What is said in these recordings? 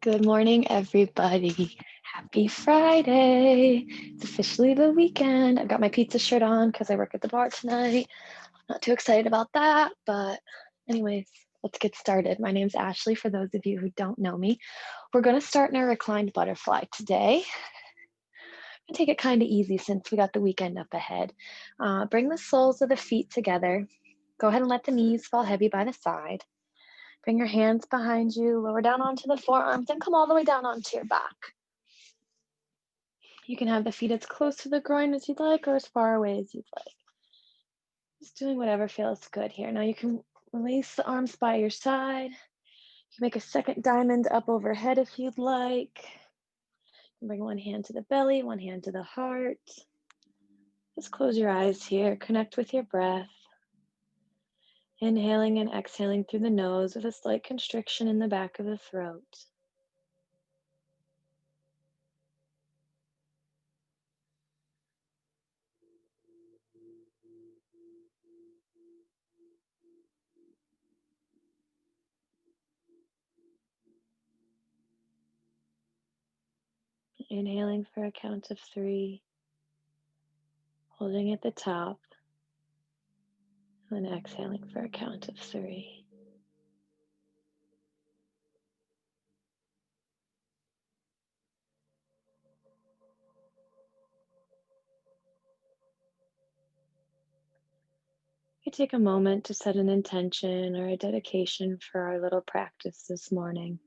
Good morning, everybody. Happy Friday. It's officially the weekend. I've got my pizza shirt on because I work at the bar tonight. Not too excited about that, but anyways, let's get started. My name's Ashley, for those of you who don't know me. We're going to start in our reclined butterfly today. Take it kind of easy since we got the weekend up ahead. Bring the soles of the feet together. Go ahead and let the knees fall heavy by the side. Bring your hands behind you, lower down onto the forearms, and come all the way down onto your back. You can have the feet as close to the groin as you'd like or as far away as you'd like. Just doing whatever feels good here. Now you can release the arms by your side. You can make a second diamond up overhead if you'd like. Bring one hand to the belly, one hand to the heart. Just close your eyes here. Connect with your breath. Inhaling and exhaling through the nose with a slight constriction in the back of the throat. Inhaling for a count of 3, holding at the top, and exhaling for a count of 3. You take a moment to set an intention or a dedication for our little practice this morning.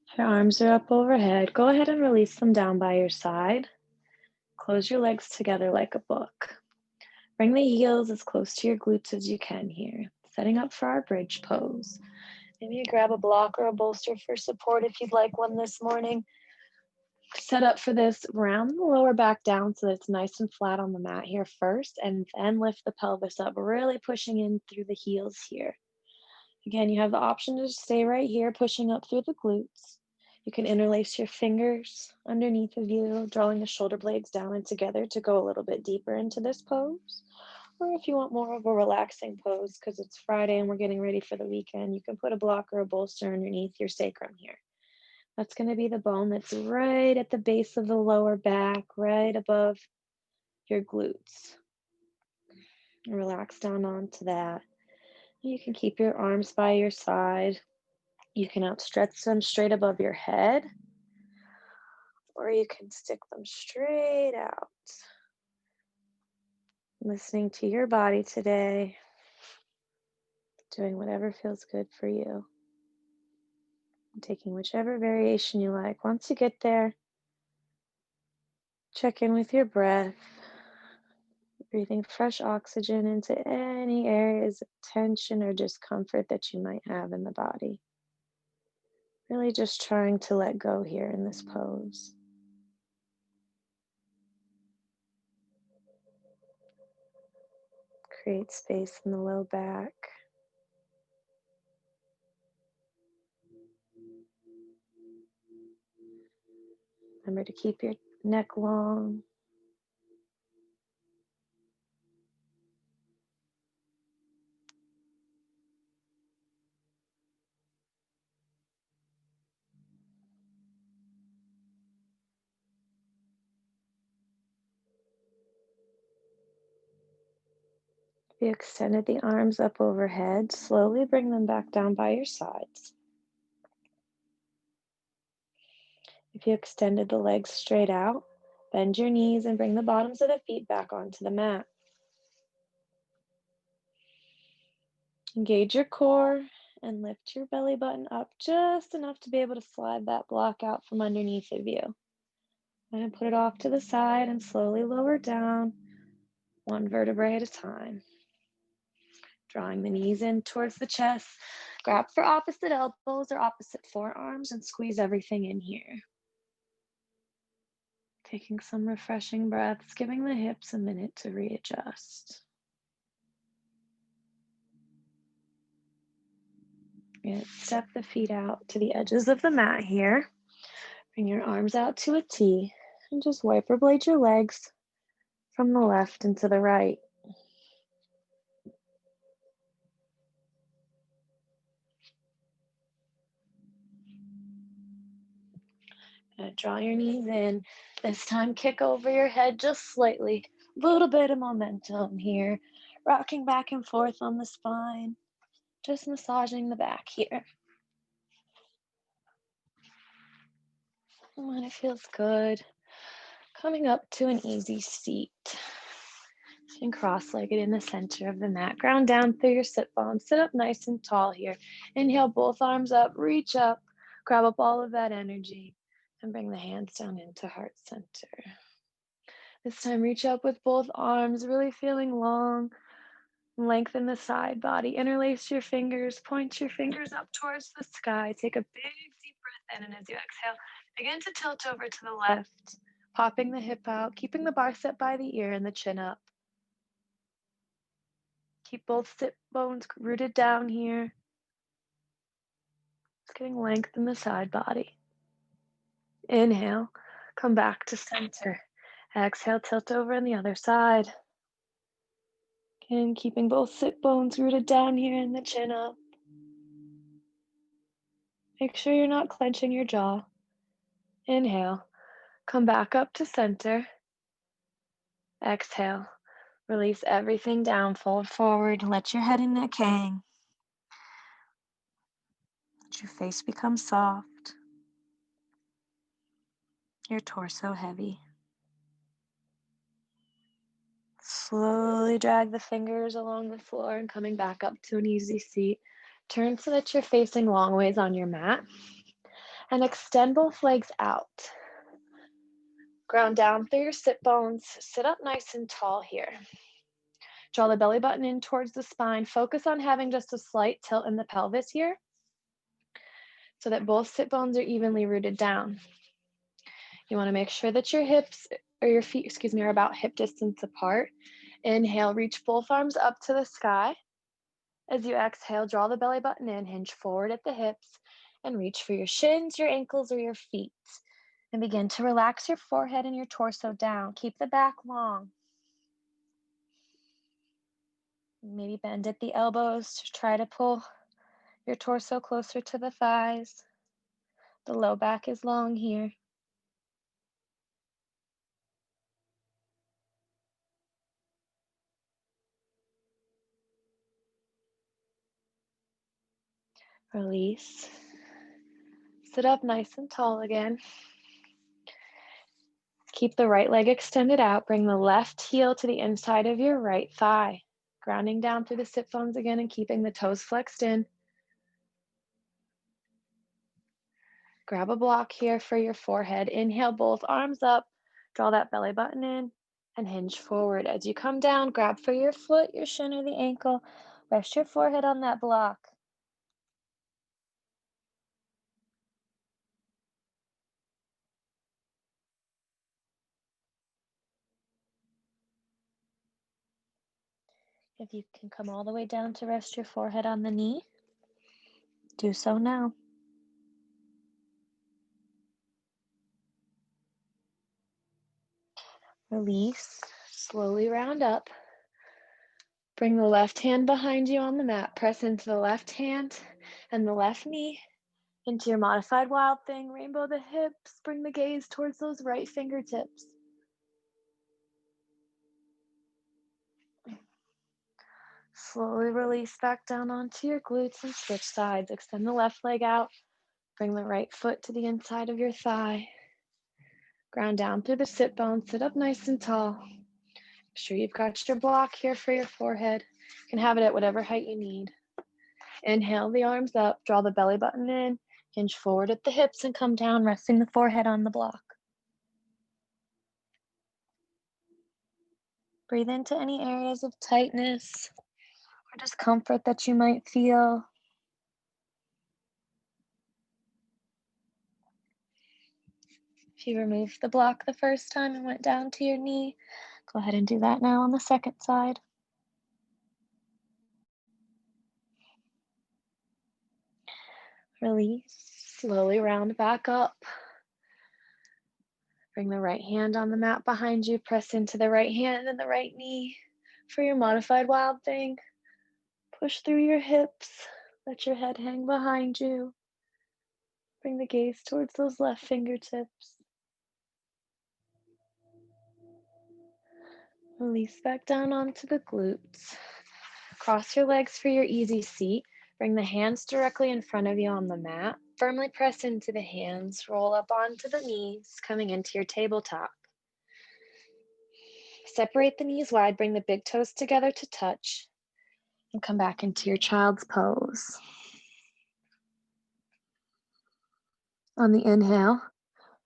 If your arms are up overhead, go ahead and release them down by your side. Close your legs together like a book. Bring the heels as close to your glutes as you can here. Setting up for our bridge pose. Maybe you grab a block or a bolster for support if you'd like one this morning. Set up for this, round the lower back down so that it's nice and flat on the mat here first, and then lift the pelvis up, really pushing in through the heels here. Again, you have the option to stay right here, pushing up through the glutes. You can interlace your fingers underneath of you, drawing the shoulder blades down and together to go a little bit deeper into this pose. Or if you want more of a relaxing pose, because it's Friday and we're getting ready for the weekend, you can put a block or a bolster underneath your sacrum here. That's going to be the bone that's right at the base of the lower back, right above your glutes. Relax down onto that. You can keep your arms by your side. You can outstretch them straight above your head, or you can stick them straight out. Listening to your body today, doing whatever feels good for you. Taking whichever variation you like. Once you get there, check in with your breath, breathing fresh oxygen into any areas of tension or discomfort that you might have in the body. Really just trying to let go here in this pose. Create space in the low back. Remember to keep your neck long. If you extended the arms up overhead, slowly bring them back down by your sides. If you extended the legs straight out, bend your knees and bring the bottoms of the feet back onto the mat. Engage your core and lift your belly button up just enough to be able to slide that block out from underneath of you. And put it off to the side and slowly lower down, one vertebrae at a time. Drawing the knees in towards the chest. Grab for opposite elbows or opposite forearms and squeeze everything in here. Taking some refreshing breaths, giving the hips a minute to readjust. And step the feet out to the edges of the mat here. Bring your arms out to a T and just wipe or blade your legs from the left into the right. Draw your knees in. This time, kick over your head just slightly. A little bit of momentum here. Rocking back and forth on the spine. Just massaging the back here. And when it feels good, coming up to an easy seat. And cross-legged in the center of the mat. Ground down through your sit bones. Sit up nice and tall here. Inhale, both arms up, reach up, grab up all of that energy, and bring the hands down into heart center. This time, reach up with both arms, really feeling long. Lengthen the side body. Interlace your fingers. Point your fingers up towards the sky. Take a big, deep breath in, and as you exhale, begin to tilt over to the left, popping the hip out, keeping the bar set by the ear and the chin up. Keep both sit bones rooted down here. Just getting length in the side body. Inhale, come back to center. Exhale, tilt over on the other side. Again, keeping both sit bones rooted down here and the chin up. Make sure you're not clenching your jaw. Inhale, come back up to center. Exhale, release everything down, fold forward, let your head and neck hang. Let your face become soft. Your torso heavy. Slowly drag the fingers along the floor and coming back up to an easy seat. Turn so that you're facing long ways on your mat. And extend both legs out. Ground down through your sit bones. Sit up nice and tall here. Draw the belly button in towards the spine. Focus on having just a slight tilt in the pelvis here so that both sit bones are evenly rooted down. You want to make sure that your hips or your feet, are about hip distance apart. Inhale, reach both arms up to the sky. As you exhale, draw the belly button in, hinge forward at the hips, and reach for your shins, your ankles, or your feet. And begin to relax your forehead and your torso down. Keep the back long. Maybe bend at the elbows to try to pull your torso closer to the thighs. The low back is long here. Release. Sit up nice and tall again. Keep the right leg extended out. Bring the left heel to the inside of your right thigh. Grounding down through the sit bones again and keeping the toes flexed in. Grab a block here for your forehead. Inhale, both arms up. Draw that belly button in and hinge forward. As you come down, grab for your foot, your shin, or the ankle. Rest your forehead on that block. If you can come all the way down to rest your forehead on the knee, do so now. Release, slowly round up. Bring the left hand behind you on the mat. Press into the left hand and the left knee into your modified wild thing. Rainbow the hips. Bring the gaze towards those right fingertips. Slowly release back down onto your glutes and switch sides. Extend the left leg out. Bring the right foot to the inside of your thigh. Ground down through the sit bones. Sit up nice and tall. Make sure you've got your block here for your forehead. You can have it at whatever height you need. Inhale the arms up. Draw the belly button in. Hinge forward at the hips and come down, resting the forehead on the block. Breathe into any areas of tightness or discomfort that you might feel. If you removed the block the first time and went down to your knee, go ahead and do that now on the second side. Release, slowly round back up. Bring the right hand on the mat behind you, press into the right hand and the right knee for your modified wild thing. Push through your hips, let your head hang behind you. Bring the gaze towards those left fingertips. Release back down onto the glutes. Cross your legs for your easy seat. Bring the hands directly in front of you on the mat. Firmly press into the hands, roll up onto the knees, coming into your tabletop. Separate the knees wide, bring the big toes together to touch, and come back into your child's pose. On the inhale,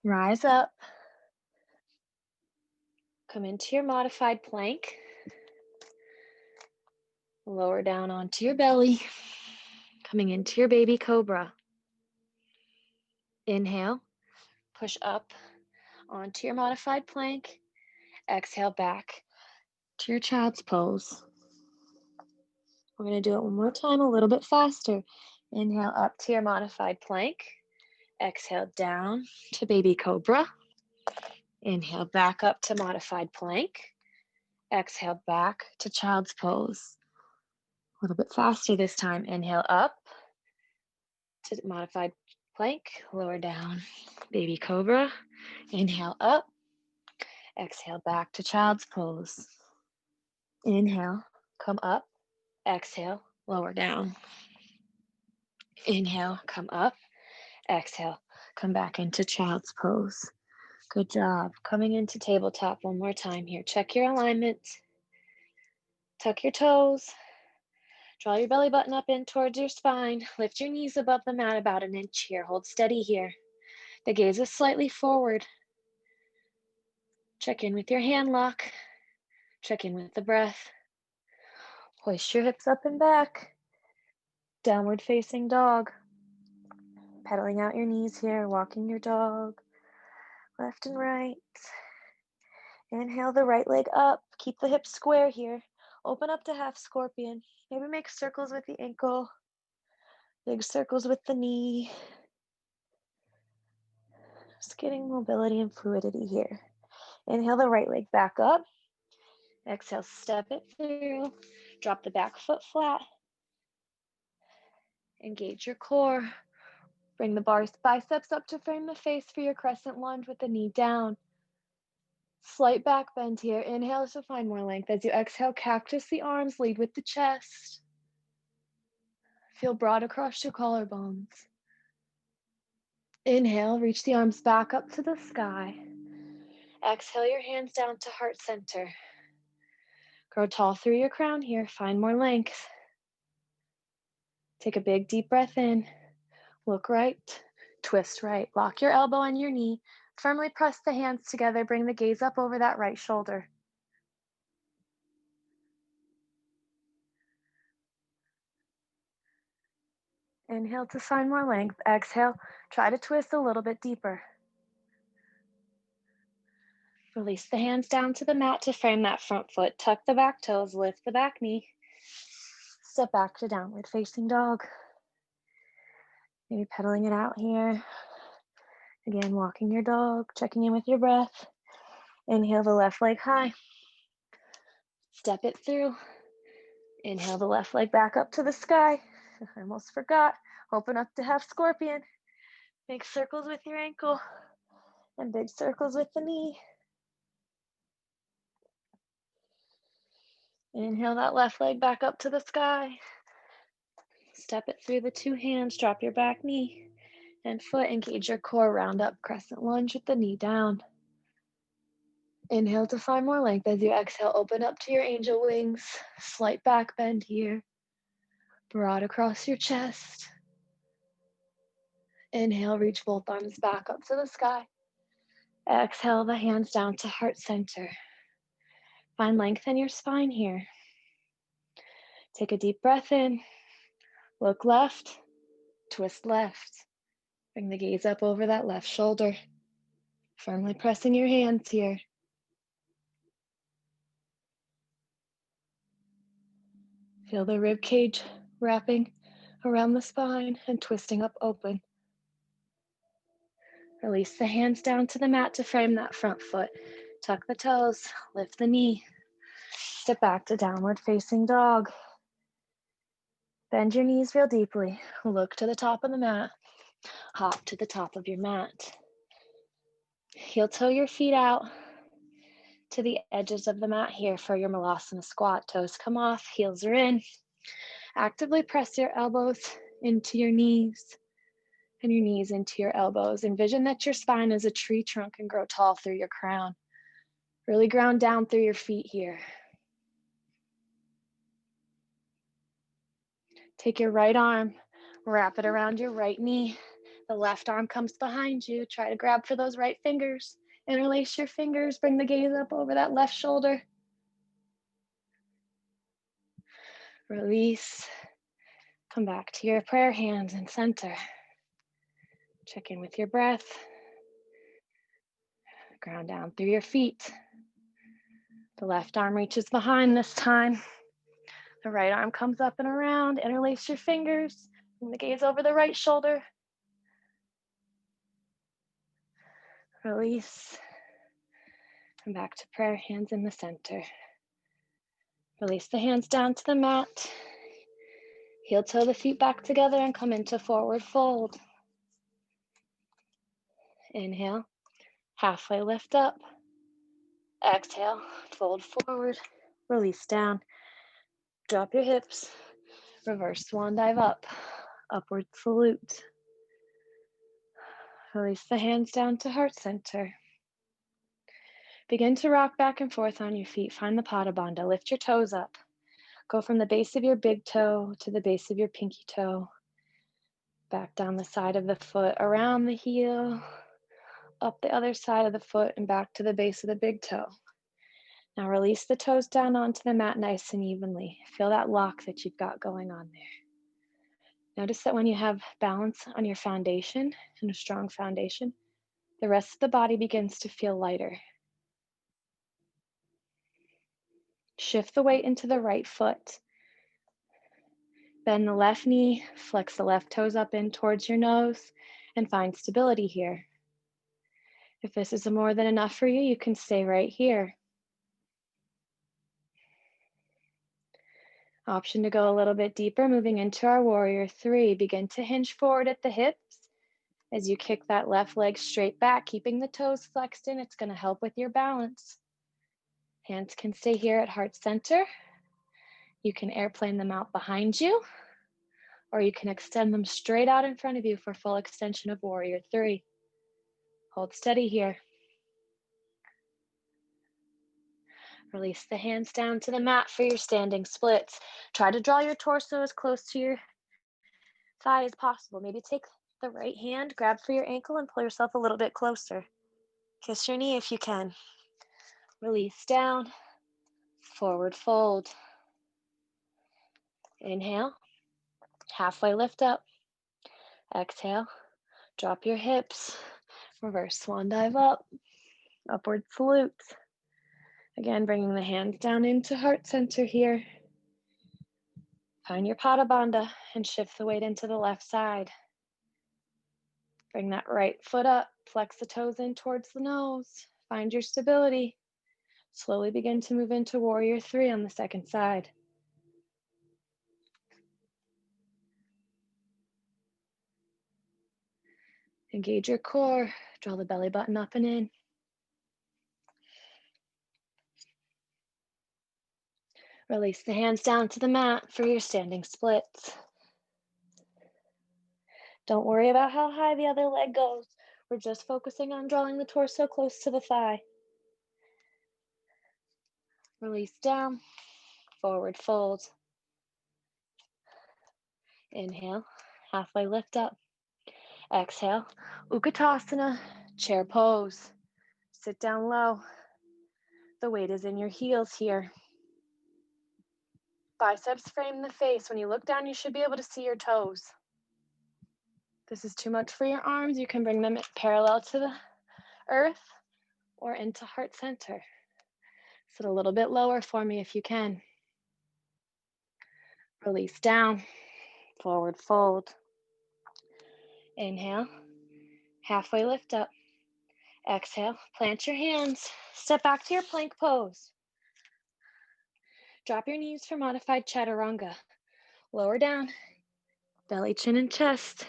rise up. Come into your modified plank. Lower down onto your belly, coming into your baby cobra. Inhale, push up onto your modified plank. Exhale back to your child's pose. We're going to do it one more time, a little bit faster. Inhale up to your modified plank. Exhale down to baby cobra. Inhale back up to modified plank. Exhale back to child's pose. A little bit faster this time. Inhale up to modified plank. Lower down, baby cobra. Inhale up. Exhale back to child's pose. Inhale, come up. Exhale, lower down. Inhale, come up. Exhale, come back into child's pose. Good job. Coming into tabletop one more time here. Check your alignment. Tuck your toes. Draw your belly button up in towards your spine. Lift your knees above the mat about an inch here. Hold steady here. The gaze is slightly forward. Check in with your hand lock. Check in with the breath. Hoist your hips up and back. Downward facing dog. Pedaling out your knees here, walking your dog. Left and right. Inhale the right leg up. Keep the hips square here. Open up to half scorpion. Maybe make circles with the ankle. Big circles with the knee. Just getting mobility and fluidity here. Inhale the right leg back up. Exhale, step it through. Drop the back foot flat. Engage your core. Bring the biceps up to frame the face for your crescent lunge with the knee down. Slight back bend here. Inhale to find more length. As you exhale, cactus the arms, lead with the chest. Feel broad across your collarbones. Inhale, reach the arms back up to the sky. Exhale your hands down to heart center. Grow tall through your crown here. Find more length. Take a big deep breath in. Look right, twist right. Lock your elbow on your knee. Firmly press the hands together. Bring the gaze up over that right shoulder. Inhale to find more length. Exhale, try to twist a little bit deeper. Release the hands down to the mat to frame that front foot. Tuck the back toes, lift the back knee. Step back to downward facing dog. Maybe pedaling it out here. Again, walking your dog, checking in with your breath. Inhale the left leg high. Step it through. Inhale the left leg back up to the sky. I almost forgot. Open up to half scorpion. Make circles with your ankle and big circles with the knee. Inhale that left leg back up to the sky. Step it through the two hands. Drop your back knee and foot. Engage your core. Round up crescent lunge with the knee down. Inhale to find more length. As you exhale, open up to your angel wings. Slight back bend here. Broad across your chest. Inhale, reach both arms back up to the sky. Exhale the hands down to heart center. Find length in your spine here. Take a deep breath in. Look left, twist left. Bring the gaze up over that left shoulder. Firmly pressing your hands here. Feel the rib cage wrapping around the spine and twisting up open. Release the hands down to the mat to frame that front foot. Tuck the toes, lift the knee. Step back to downward facing dog. Bend your knees real deeply. Look to the top of the mat. Hop to the top of your mat. Heel toe your feet out to the edges of the mat here for your Malasana squat. Toes come off, heels are in. Actively press your elbows into your knees and your knees into your elbows. Envision that your spine is a tree trunk and grow tall through your crown. Really ground down through your feet here. Take your right arm, wrap it around your right knee. The left arm comes behind you. Try to grab for those right fingers. Interlace your fingers, bring the gaze up over that left shoulder. Release. Come back to your prayer hands and center. Check in with your breath. Ground down through your feet. The left arm reaches behind this time. The right arm comes up and around. Interlace your fingers. Bring the gaze over the right shoulder. Release. Come back to prayer hands in the center. Release the hands down to the mat. Heel toe the feet back together and come into forward fold. Inhale, halfway lift up. Exhale, fold forward, release down. Drop your hips, reverse swan dive up, upward salute. Release the hands down to heart center. Begin to rock back and forth on your feet. Find the Pada Bandha. Lift your toes up. Go from the base of your big toe to the base of your pinky toe. Back down the side of the foot, around the heel, up the other side of the foot, and back to the base of the big toe. Now release the toes down onto the mat nice and evenly. Feel that lock that you've got going on there. Notice that when you have balance on your foundation and a strong foundation, the rest of the body begins to feel lighter. Shift the weight into the right foot. Bend the left knee, flex the left toes up in towards your nose, and find stability here. If this is more than enough for you, you can stay right here. Option to go a little bit deeper, moving into our warrior three. Begin to hinge forward at the hips as you kick that left leg straight back, keeping the toes flexed in. It's going to help with your balance. Hands can stay here at heart center. You can airplane them out behind you, or you can extend them straight out in front of you for full extension of warrior three. Hold steady here. Release the hands down to the mat for your standing splits. Try to draw your torso as close to your thigh as possible. Maybe take the right hand, grab for your ankle, and pull yourself a little bit closer. Kiss your knee if you can. Release down, forward fold. Inhale, halfway lift up. Exhale, drop your hips, reverse swan dive up, upward salute. Again, bringing the hands down into heart center here. Find your Pada Bandha and shift the weight into the left side. Bring that right foot up, flex the toes in towards the nose. Find your stability. Slowly begin to move into warrior three on the second side. Engage your core, draw the belly button up and in. Release the hands down to the mat for your standing splits. Don't worry about how high the other leg goes. We're just focusing on drawing the torso close to the thigh. Release down, forward fold. Inhale, halfway lift up. Exhale, Utkatasana, chair pose. Sit down low. The weight is in your heels here. Biceps frame the face. When you look down, you should be able to see your toes. If this is too much for your arms, you can bring them parallel to the earth or into heart center. Sit a little bit lower for me if you can. Release down, Forward fold. Inhale, halfway lift up. Exhale, plant your hands. Step back to your plank pose. Drop your knees for modified chaturanga. Lower down, belly, chin, and chest.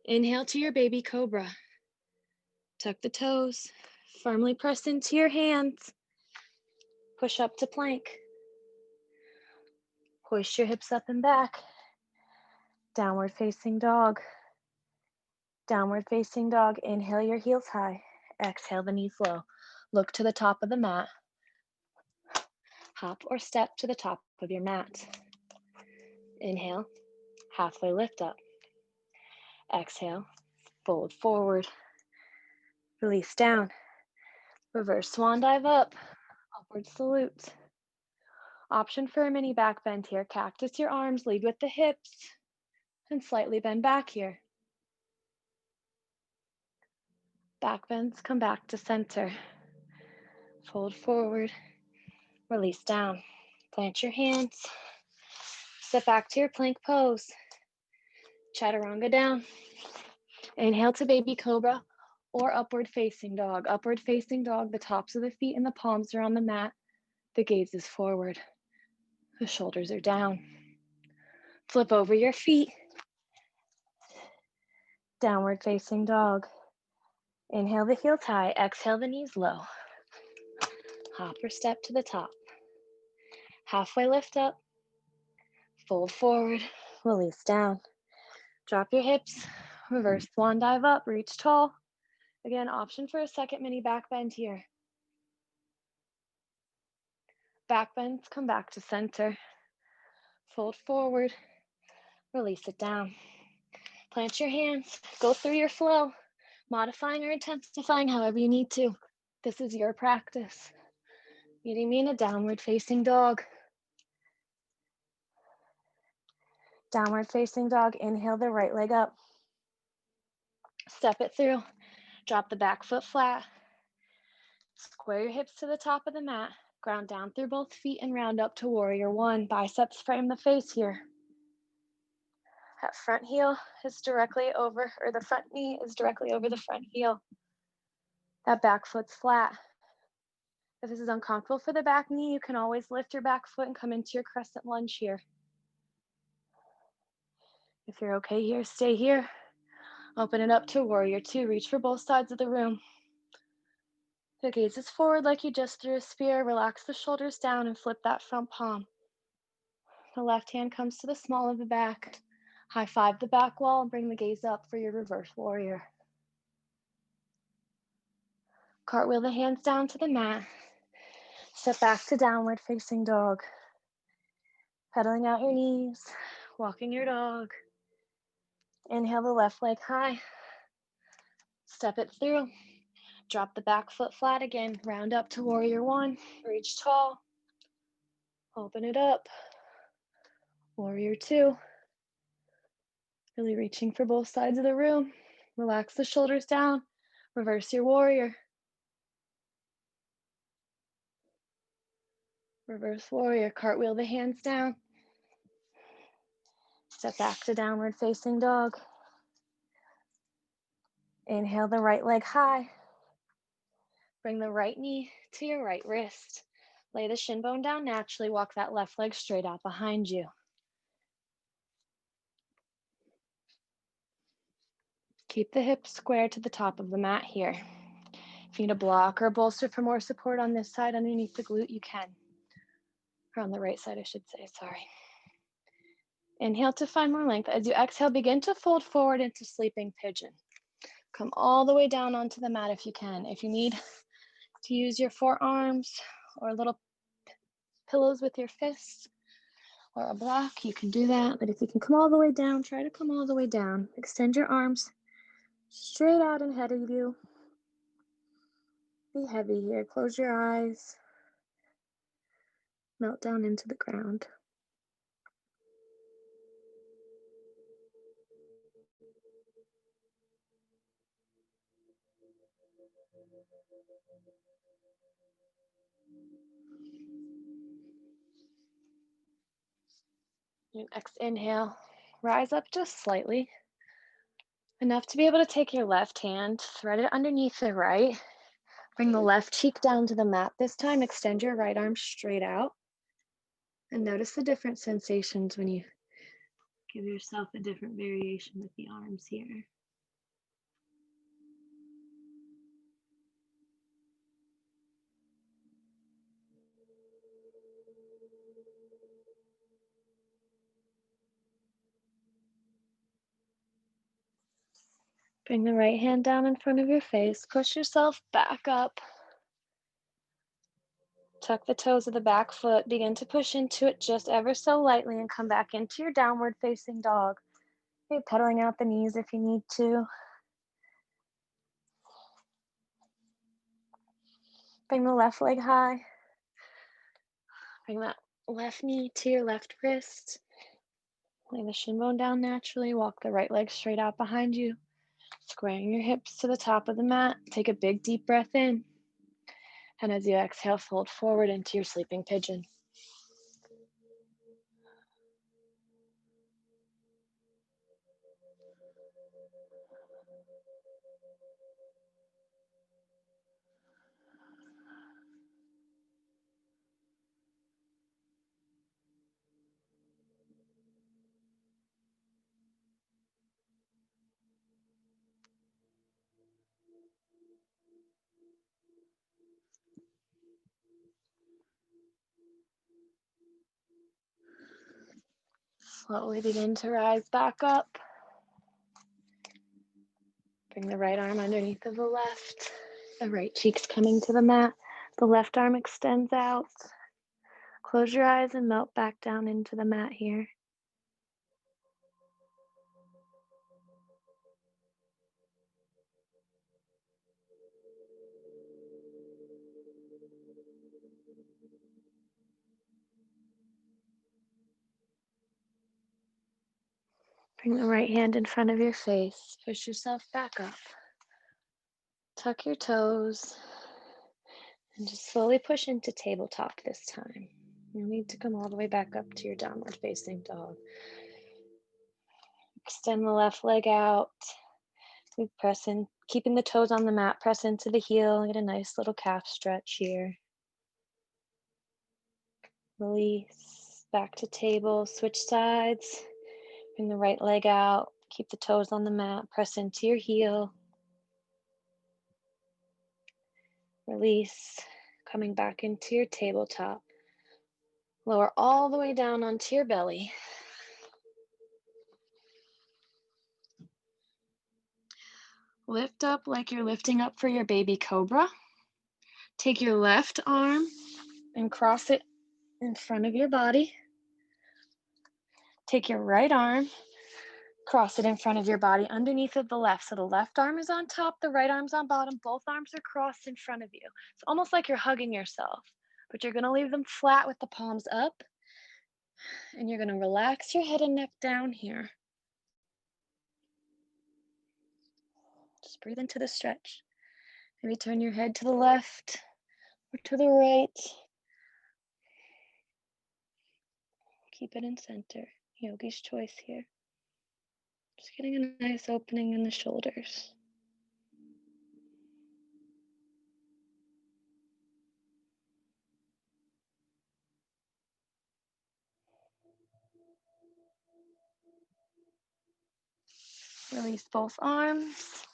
Inhale to your baby cobra. Tuck the toes, firmly press into your hands. Push up to plank. Hoist your hips up and back. Downward facing dog. Downward facing dog. Inhale your heels high. Exhale the knees low. Look to the top of the mat. Hop or step to the top of your mat. Inhale, halfway lift up. Exhale, fold forward. Release down. Reverse swan dive up. Upward salute. Option for a mini back bend here. Cactus your arms, lead with the hips, and slightly bend back here. Back bends, come back to center. Fold forward, release down. Plant your hands. Step back to your plank pose. Chaturanga down. Inhale to baby cobra or upward facing dog. Upward facing dog, the tops of the feet and the palms are on the mat. The gaze is forward. The shoulders are down. Flip over your feet. Downward facing dog. Inhale the heels high, exhale the knees low. Hop or step to the top. Halfway lift up. Fold forward, release down. Drop your hips, reverse swan dive up, reach tall. Again, option for a second mini back bend here. Back bends, come back to center. Fold forward, release it down. Plant your hands, go through your flow, modifying or intensifying however you need to. This is your practice. Meeting me in a downward facing dog. Downward facing dog, inhale the right leg up. Step it through, drop the back foot flat. Square your hips to the top of the mat. Ground down through both feet and round up to warrior one. Biceps frame the face here. That front heel is directly over, or the front knee is directly over the front heel. That back foot's flat. If this is uncomfortable for the back knee, you can always lift your back foot and come into your crescent lunge here. If you're okay here, stay here. Open it up to warrior two. Reach for both sides of the room. The gaze is forward like you just threw a spear. Relax the shoulders down and flip that front palm. The left hand comes to the small of the back. High five the back wall and bring the gaze up for your reverse warrior. Cartwheel the hands down to the mat. Step back to downward facing dog. Pedaling out your knees, walking your dog. Inhale the left leg high. Step it through. Drop the back foot flat again. Round up to warrior one. Reach tall. Open it up. Warrior two. Really reaching for both sides of the room. Relax the shoulders down. Reverse your warrior. Reverse warrior. Cartwheel the hands down. Step back to downward facing dog. Inhale the right leg high. Bring the right knee to your right wrist. Lay the shin bone down naturally. Walk that left leg straight out behind you. Keep the hips square to the top of the mat here. If you need a block or a bolster for more support on this side underneath the glute, you can. Or on the right side, I should say, sorry. Inhale to find more length. As you exhale, begin to fold forward into sleeping pigeon. Come all the way down onto the mat if you can. If you need to use your forearms or little pillows with your fists or a block, you can do that. But if you can come all the way down, try to come all the way down. Extend your arms straight out and ahead of you. Be heavy here. Close your eyes. Melt down into the ground. Your next inhale, Rise up just slightly, enough to be able to take your left hand, thread it underneath the right. Bring the left cheek down to the mat this time. Extend your right arm straight out. And notice the different sensations when you give yourself a different variation with the arms here. Bring the right hand down in front of your face. Push yourself back up. Tuck the toes of the back foot. Begin to push into it just ever so lightly and come back into your downward facing dog. Maybe pedaling out the knees if you need to. Bring the left leg high. Bring that left knee to your left wrist. Lay the shin bone down naturally. Walk the right leg straight out behind you. Squaring your hips to the top of the mat. Take a big deep breath in. And as you exhale, fold forward into your sleeping pigeon. Slowly begin to rise back up. Bring the right arm underneath of the left. The right cheek's coming to the mat. The left arm extends out. Close your eyes and melt back down into the mat here. Bring the right hand in front of your face. Push yourself back up. Tuck your toes. And just slowly push into tabletop this time. You'll need to come all the way back up to your downward facing dog. Extend the left leg out. We press in, keeping the toes on the mat, press into the heel, get a nice little calf stretch here. Release, back to table, switch sides. Bring the right leg out, keep the toes on the mat, press into your heel. Release, coming back into your tabletop. Lower all the way down onto your belly. Lift up like you're lifting up for your baby cobra. Take your left arm and cross it in front of your body. Take your right arm, cross it in front of your body underneath of the left. So the left arm is on top, the right arm's on bottom. Both arms are crossed in front of you. It's almost like you're hugging yourself, but you're gonna leave them flat with the palms up. And you're gonna relax your head and neck down here. Just breathe into the stretch. Maybe turn your head to the left or to the right. Keep it in center. Yogi's choice here. Just getting a nice opening in the shoulders. Release both arms.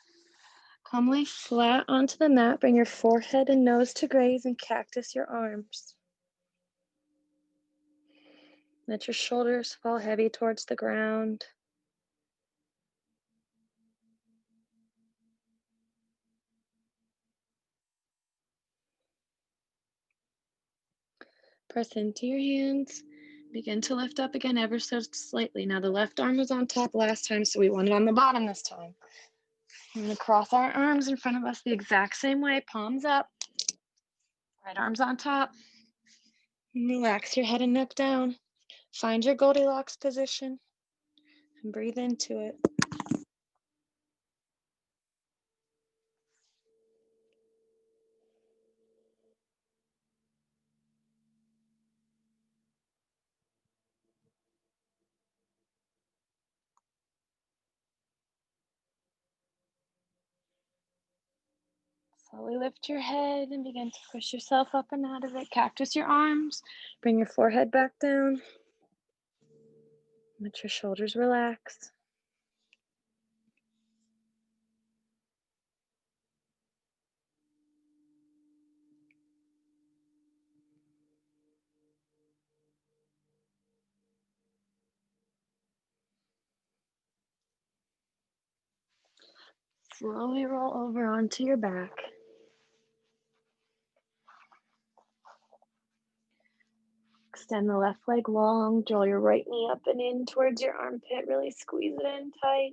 Come lay flat onto the mat. Bring your forehead and nose to graze and cactus your arms. Let your shoulders fall heavy towards the ground. Press into your hands. Begin to lift up again ever so slightly. Now the left arm was on top last time, so we want it on the bottom this time. I'm gonna cross our arms in front of us the exact same way, palms up. Right arm's on top. Relax your head and neck down. Find your Goldilocks position and breathe into it. Slowly lift your head and begin to push yourself up and out of it. Cactus your arms. Bring your forehead back down. Let your shoulders relax. Slowly roll over onto your back. Extend the left leg long. Draw your right knee up and in towards your armpit. Really squeeze it in tight.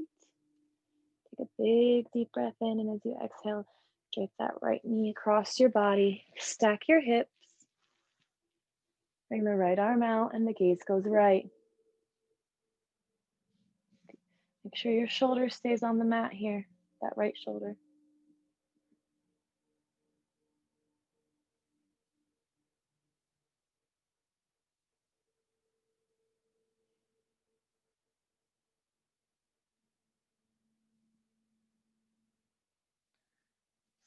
Take a big deep breath in, and as you exhale, drape that right knee across your body. Stack your hips. Bring the right arm out and the gaze goes right. Make sure your shoulder stays on the mat here, that right shoulder.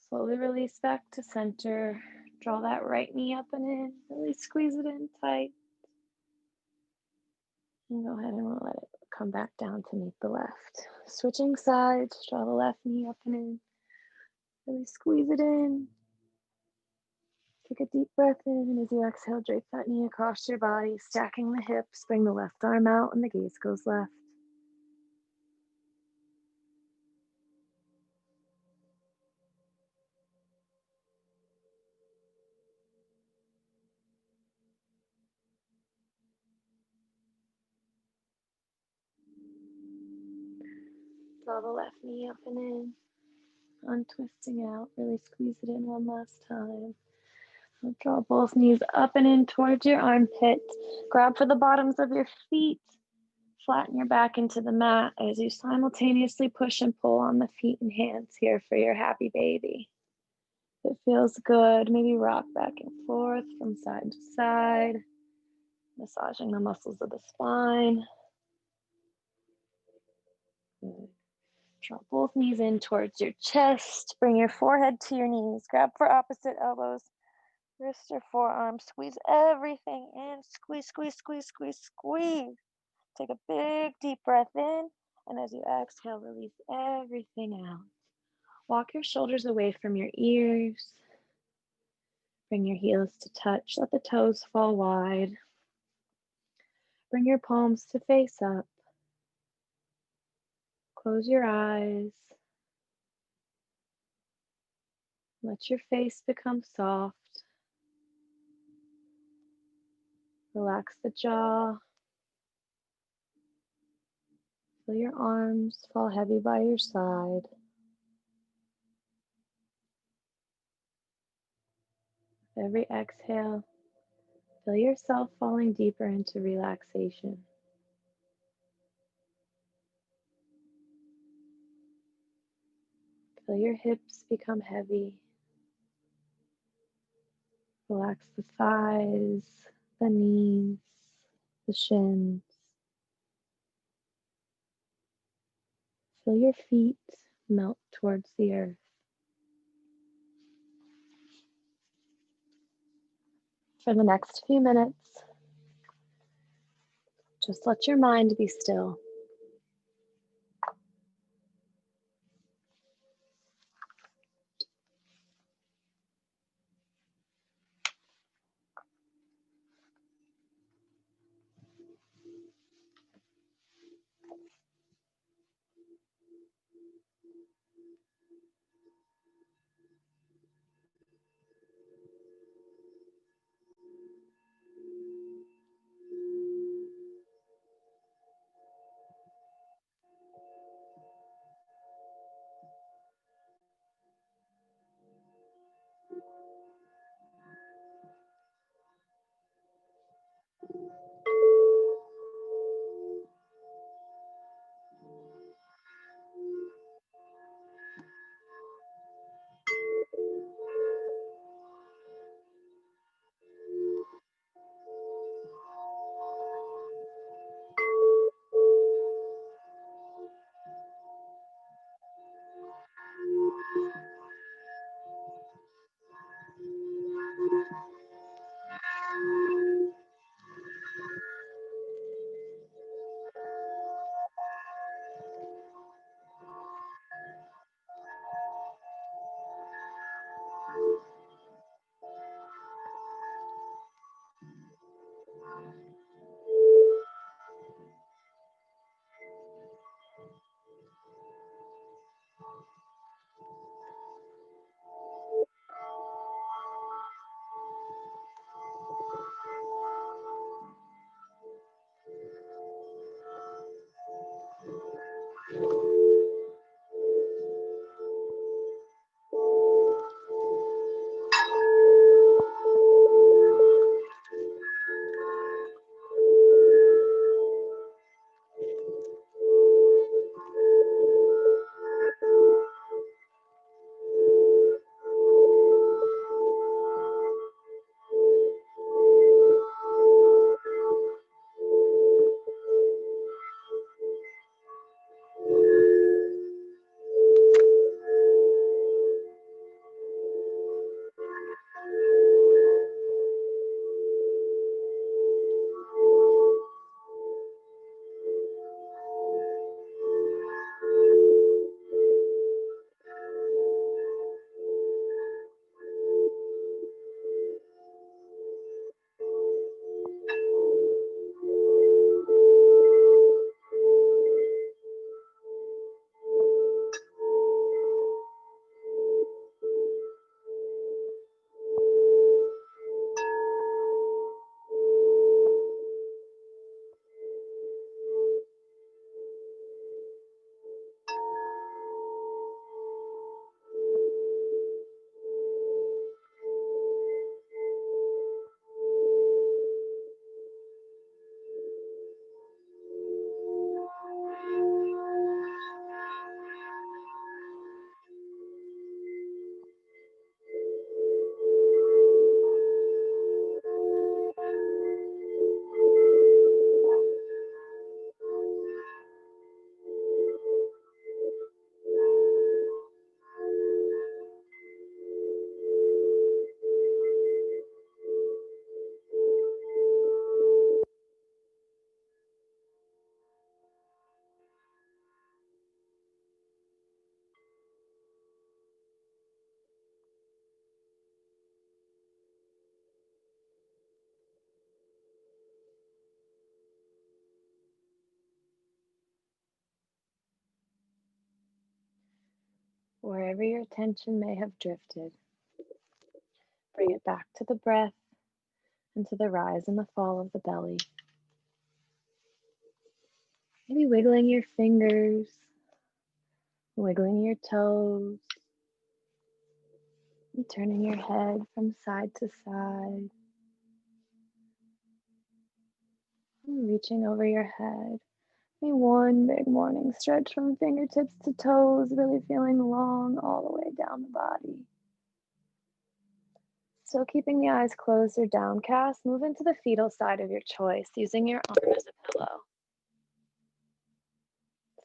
Slowly release back to center. Draw that right knee up and in. Really squeeze it in tight. And go ahead and we'll let it come back down to meet the left. Switching sides, draw the left knee up and in. Really squeeze it in. Take a deep breath in, and as you exhale, drape that knee across your body, stacking the hips. Bring the left arm out, and the gaze goes left. Draw the left knee up and in, untwisting out. Really squeeze it in one last time. Draw both knees up and in towards your armpits. Grab for the bottoms of your feet. Flatten your back into the mat as you simultaneously push and pull on the feet and hands here for your happy baby. If it feels good, maybe rock back and forth from side to side, massaging the muscles of the spine. Good. Draw both knees in towards your chest. Bring your forehead to your knees. Grab for opposite elbows. Wrist or forearm. Squeeze everything in. Squeeze, squeeze, squeeze, squeeze, squeeze. Take a big deep breath in. And as you exhale, release everything out. Walk your shoulders away from your ears. Bring your heels to touch. Let the toes fall wide. Bring your palms to face up. Close your eyes. Let your face become soft. Relax the jaw. Feel your arms fall heavy by your side. With every exhale, feel yourself falling deeper into relaxation. Feel your hips become heavy. Relax the thighs, the knees, the shins. Feel your feet melt towards the earth. For the next few minutes, just let your mind be still. Wherever your attention may have drifted, bring it back to the breath and to the rise and the fall of the belly. Maybe wiggling your fingers, wiggling your toes, and turning your head from side to side, and reaching over your head. Maybe one big morning stretch from fingertips to toes, really feeling long all the way down the body. Still keeping the eyes closed or downcast, move into the fetal side of your choice, using your arm as a pillow.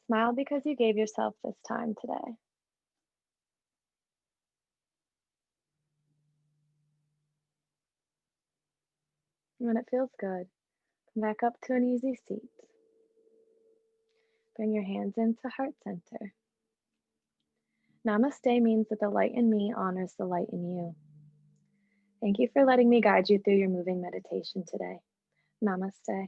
Smile because you gave yourself this time today. And when it feels good, come back up to an easy seat. Bring your hands into heart center. Namaste means that the light in me honors the light in you. Thank you for letting me guide you through your moving meditation today. Namaste.